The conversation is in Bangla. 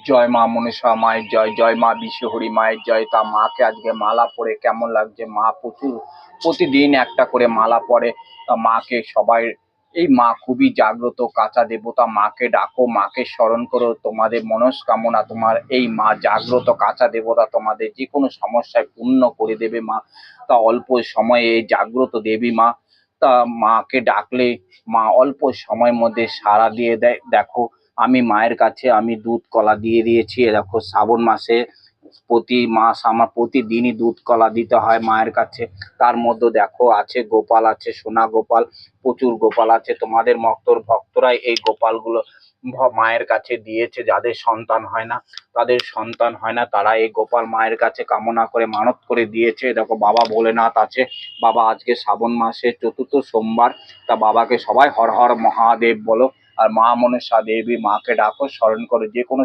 জয় মা মনসা মায়ের জয়, জয় মা বিশ্বহরি মায়ের জয়। তা মাকে আজকে মালা পরে কেমন লাগছে? মা প্রতিদিন একটা করে মালা পরে। তা মাকে সবাই, এই মা খুবই জাগ্রত কাঁচা দেবতা। মাকে ডাকো, মাকে স্মরণ করো, তোমাদের মনস্কামনা, তোমার এই মা জাগ্রত কাঁচা দেবতা তোমাদের যে কোনো সমস্যায় পূর্ণ করে দেবে মা। তা অল্প সময়ে এই জাগ্রত দেবী মা, তা মাকে ডাকলে মা অল্প সময়ের মধ্যে সাড়া দিয়ে দেয়। দেখো, আমি মায়ের কাছে আমি দুধ কলা দিয়ে দিয়েছি। এ দেখো, শ্রাবণ মাসে প্রতি মাস আমার প্রতিদিনই দুধ কলা দিতে হয় মায়ের কাছে। তার মধ্যে দেখো আছে গোপাল, আছে সোনা গোপাল, প্রচুর গোপাল আছে। তোমাদের ভক্তরাই এই গোপালগুলো মায়ের কাছে দিয়েছে। যাদের সন্তান হয় না, তাদের সন্তান হয় না, তারা এই গোপাল মায়ের কাছে কামনা করে মানত করে দিয়েছে। দেখো, বাবা ভোলেনাথ আছে। বাবা আজকে শ্রাবণ মাসের চতুর্থ সোমবার। তা বাবাকে সবাই হর হর মহাদেব বলো। আর মা মনসা দেবী, মাকে ডাকো, স্মরণ করো, যে কোনো